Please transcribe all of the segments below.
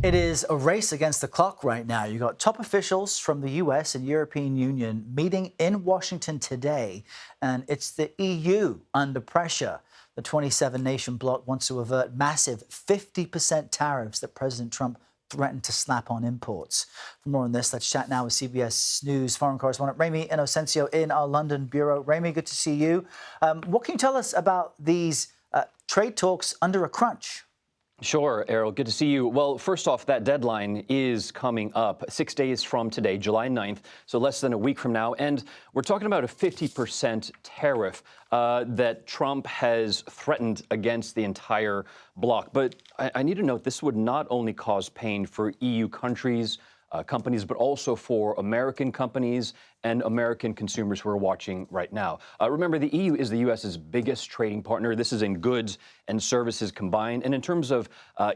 It is a race against the clock right now. You've got top officials from the US and European Union meeting in Washington today, and it's the EU under pressure. The 27-nation bloc wants to avert massive 50% tariffs that President Trump threatened to slap on imports. For more on this, let's chat now with CBS News foreign correspondent Ramy Inocencio in our London bureau. Ramy, good to see you. What can you tell us about these trade talks under a crunch? Sure, Errol. Good to see you. Well, first off, that deadline is coming up 6 days from today, July 9th, so less than a week from now. And we're talking about a 50% tariff that Trump has threatened against the entire bloc. But I need to note this would not only cause pain for EU countries, companies, but also for American companies and American consumers who are watching right now. Remember, the EU is the U.S.'s biggest trading partner. This is in goods and services combined. And in terms of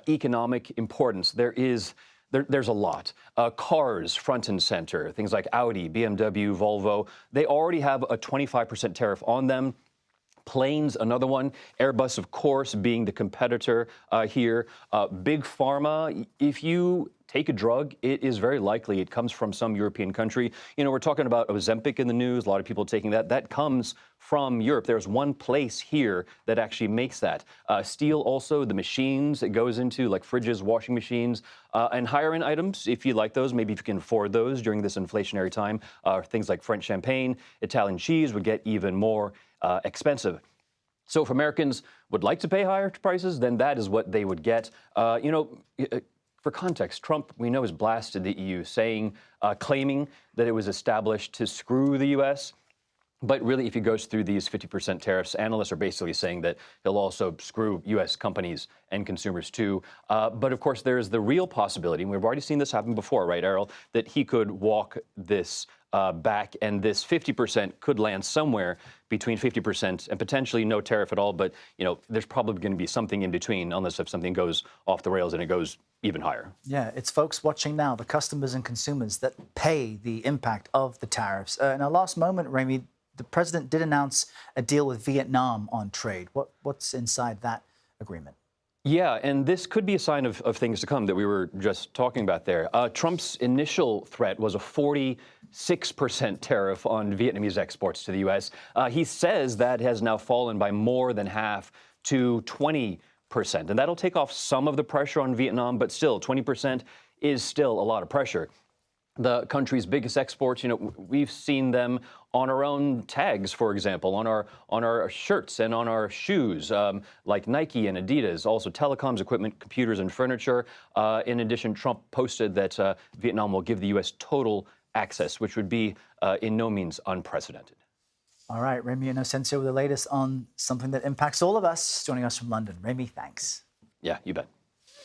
economic importance, there's a lot. Cars, front and center, things like Audi, BMW, Volvo, they already have a 25% tariff on them. Planes, another one. Airbus, of course, being the competitor here. Big Pharma, if you take a drug, it is very likely it comes from some European country. You know, we're talking about Ozempic in the news, a lot of people taking that. That comes from Europe. There's one place here that actually makes that. Steel also, the machines it goes into, like fridges, washing machines, and higher-end items, if you like those, maybe if you can afford those during this inflationary time, things like French champagne, Italian cheese would get even more expensive. So if Americans would like to pay higher prices, then that is what they would get. For context, Trump, we know, has blasted the EU, claiming that it was established to screw the U.S. But really, if he goes through these 50% tariffs, analysts are basically saying that he'll also screw U.S. companies and consumers too. But of course, there's the real possibility, and we've already seen this happen before, right, Errol, that he could walk this back, and this 50% could land somewhere between 50% and potentially no tariff at all. But, you know, there's probably going to be something in between, unless if something goes off the rails and it goes even higher. Yeah, it's folks watching now, the customers and consumers, that pay the impact of the tariffs. In our last moment, Ramy, the president did announce a deal with Vietnam on trade. What's inside that agreement? Yeah, and this could be a sign of things to come that we were just talking about there. Trump's initial threat was a 46% tariff on Vietnamese exports to the U.S. He says that has now fallen by more than half to 20%. And that'll take off some of the pressure on Vietnam, but still, 20% is still a lot of pressure. The country's biggest exports, you know, we've seen them on our own tags, for example, on our shirts and on our shoes, like Nike and Adidas, also telecoms equipment, computers and furniture. In addition, Trump posted that Vietnam will give the U.S. total access, which would be in no means unprecedented. All right, Ramy Inocencio with the latest on something that impacts all of us, joining us from London. Ramy, thanks. Yeah, you bet.